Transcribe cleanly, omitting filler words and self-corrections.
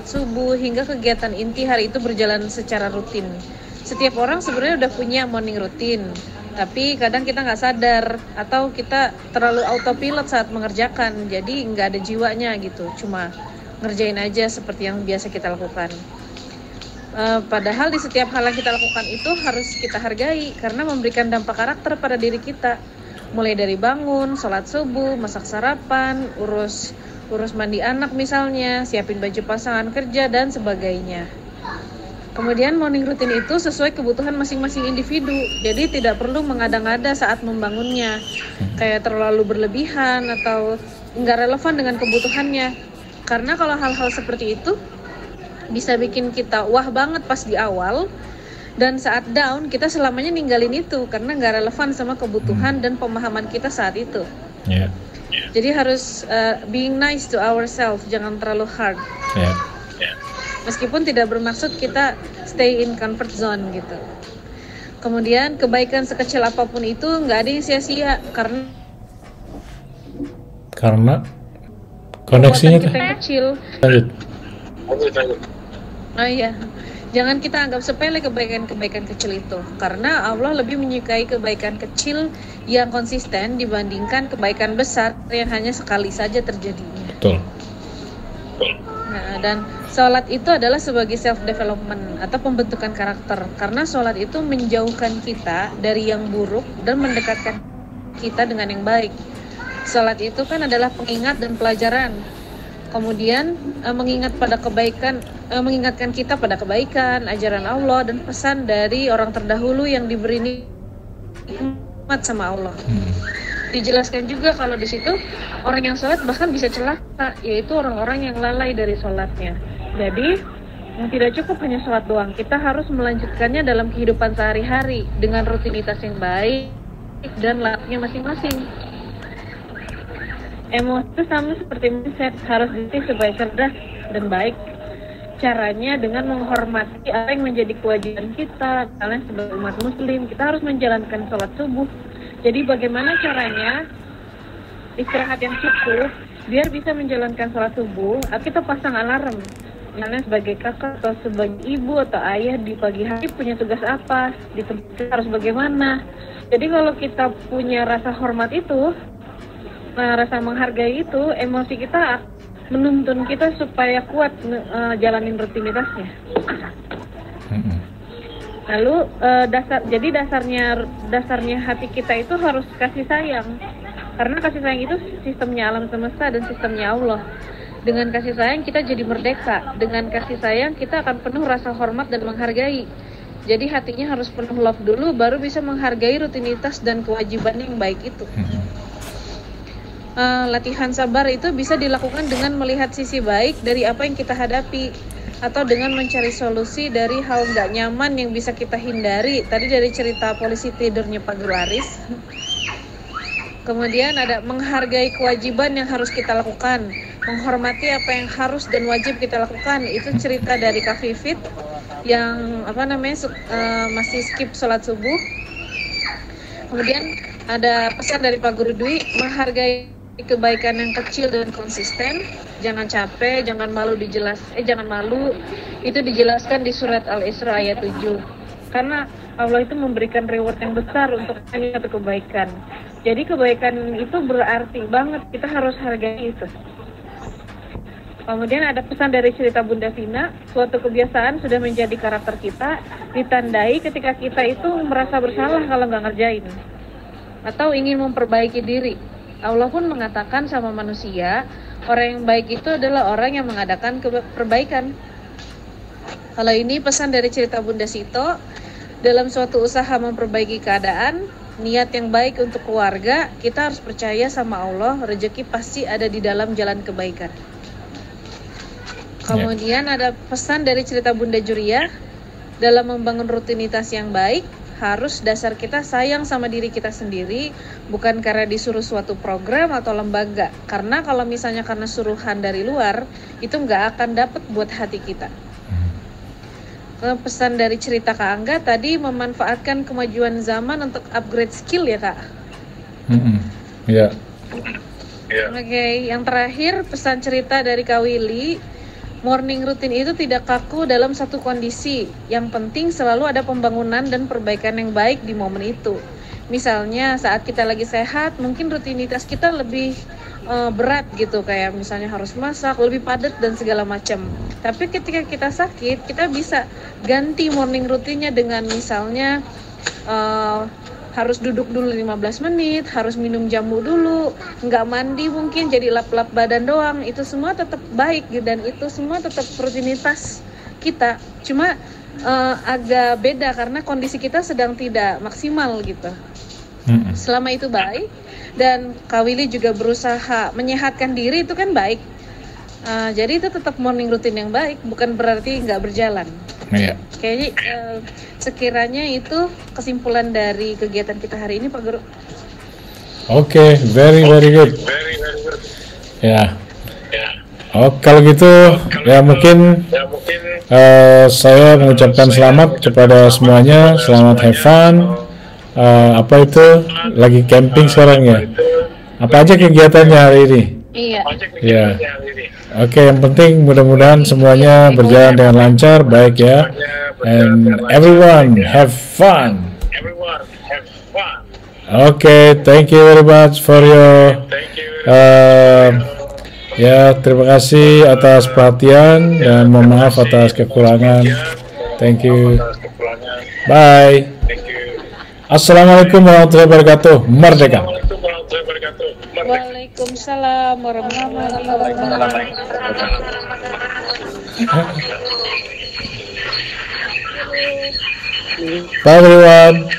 subuh, hingga kegiatan inti hari itu berjalan secara rutin. Setiap orang sebenarnya udah punya morning routine, tapi kadang kita nggak sadar atau kita terlalu autopilot saat mengerjakan, jadi nggak ada jiwanya gitu, cuma ngerjain aja seperti yang biasa kita lakukan. Padahal di setiap hal yang kita lakukan itu harus kita hargai karena memberikan dampak karakter pada diri kita. Mulai dari bangun, sholat subuh, masak sarapan, urus mandi anak misalnya, siapin baju pasangan kerja, dan sebagainya. Kemudian morning routine itu sesuai kebutuhan masing-masing individu, jadi tidak perlu mengada-ngada saat membangunnya, kayak terlalu berlebihan atau nggak relevan dengan kebutuhannya. Karena kalau hal-hal seperti itu bisa bikin kita wah banget pas di awal, dan saat down kita selamanya ninggalin itu karena nggak relevan sama kebutuhan dan pemahaman kita saat itu. Jadi harus being nice to ourselves, jangan terlalu hard. Meskipun tidak bermaksud kita stay in comfort zone gitu. Kemudian kebaikan sekecil apapun itu nggak ada yang sia-sia karena koneksinya kita yang kecil. Lanjut. Oh iya, jangan kita anggap sepele kebaikan-kebaikan kecil itu, karena Allah lebih menyukai kebaikan kecil yang konsisten dibandingkan kebaikan besar yang hanya sekali saja terjadinya. Betul. Nah, dan sholat itu adalah sebagai self-development atau pembentukan karakter, karena sholat itu menjauhkan kita dari yang buruk dan mendekatkan kita dengan yang baik. Sholat itu kan adalah pengingat dan pelajaran. Kemudian mengingatkan kita pada kebaikan, ajaran Allah dan pesan dari orang terdahulu yang diberi nikmat sama Allah. Dijelaskan juga kalau di situ orang yang sholat bahkan bisa celaka, yaitu orang-orang yang lalai dari sholatnya. Jadi yang tidak cukup hanya sholat doang, kita harus melanjutkannya dalam kehidupan sehari-hari dengan rutinitas yang baik dan latihnya masing-masing. Emosi itu sama seperti mindset, harus dilatih supaya cerdas dan baik. Caranya dengan menghormati apa yang menjadi kewajiban kita. Kalian sebagai umat muslim, kita harus menjalankan sholat subuh. Jadi bagaimana caranya istirahat yang cukup biar bisa menjalankan sholat subuh? Kita pasang alarm. Misalnya sebagai kakak atau sebagai ibu atau ayah di pagi hari punya tugas apa, di tempat harus bagaimana. Jadi kalau kita punya rasa hormat itu, rasa menghargai itu, emosi kita menuntun kita supaya kuat jalanin rutinitasnya. Lalu dasarnya hati kita itu harus kasih sayang, karena kasih sayang itu sistemnya alam semesta dan sistemnya Allah. Dengan kasih sayang kita jadi merdeka, dengan kasih sayang kita akan penuh rasa hormat dan menghargai. Jadi hatinya harus penuh love dulu, baru bisa menghargai rutinitas dan kewajiban yang baik itu. Latihan sabar itu bisa dilakukan dengan melihat sisi baik dari apa yang kita hadapi, atau dengan mencari solusi dari hal nggak nyaman yang bisa kita hindari. Tadi dari cerita polisi tidurnya Pak Gularis. Kemudian ada menghargai kewajiban yang harus kita lakukan, menghormati apa yang harus dan wajib kita lakukan. Itu cerita dari Kak Vivit yang masih skip sholat subuh. Kemudian ada pesan dari Pak Guru Dwi, menghargai kebaikan yang kecil dan konsisten, jangan capek, jangan malu itu dijelaskan di surat Al-Isra ayat 7. Karena Allah itu memberikan reward yang besar untuk satu kebaikan. Jadi kebaikan itu berarti banget, kita harus hargai itu. Kemudian ada pesan dari cerita Bunda Vina, suatu kebiasaan sudah menjadi karakter kita, ditandai ketika kita itu merasa bersalah kalau nggak ngerjain atau ingin memperbaiki diri. Allah pun mengatakan sama manusia, orang yang baik itu adalah orang yang mengadakan perbaikan. Kalau ini pesan dari cerita Bunda Sito, dalam suatu usaha memperbaiki keadaan, niat yang baik untuk keluarga, kita harus percaya sama Allah, rezeki pasti ada di dalam jalan kebaikan. Kemudian ada pesan dari cerita Bunda Juriah, dalam membangun rutinitas yang baik, harus dasar kita sayang sama diri kita sendiri, bukan karena disuruh suatu program atau lembaga. Karena kalau misalnya karena suruhan dari luar, itu nggak akan dapat buat hati kita. Pesan dari cerita Kak Angga tadi, memanfaatkan kemajuan zaman untuk upgrade skill ya Kak? Oke, yang terakhir pesan cerita dari Kak Willy, Morning routine itu tidak kaku dalam satu kondisi. Yang penting selalu ada pembangunan dan perbaikan yang baik di momen itu. Misalnya saat kita lagi sehat, mungkin rutinitas kita lebih berat gitu, kayak misalnya harus masak, lebih padat dan segala macam. Tapi ketika kita sakit, kita bisa ganti morning rutinnya dengan misalnya harus duduk dulu 15 menit, harus minum jamu dulu, nggak mandi mungkin jadi lap-lap badan doang. Itu semua tetap baik dan itu semua tetap rutinitas kita. Cuma agak beda karena kondisi kita sedang tidak maksimal gitu. Selama itu baik dan Kak Willy juga berusaha menyehatkan diri, itu kan baik. Jadi itu tetap morning routine yang baik, bukan berarti nggak berjalan. Iya. Kayaknya sekiranya itu kesimpulan dari kegiatan kita hari ini, Pak Guru. Oke, very good. Ya. Oh, kalau gitu ya mungkin saya mengucapkan selamat kepada semuanya, selamat have fun. Apa itu lagi camping sekarang ya? Apa aja kegiatannya hari ini? Iya. Ya. Oke, yang penting mudah-mudahan semuanya berjalan dengan lancar, baik ya. And everyone have fun. Okay, thank you very much for your ya, terima kasih atas perhatian dan mohon maaf atas kekurangan. Thank you. Bye. Assalamualaikum warahmatullahi wabarakatuh. Merdeka. Waalaikumsalam warahmatullahi wabarakatuh. Bye everyone.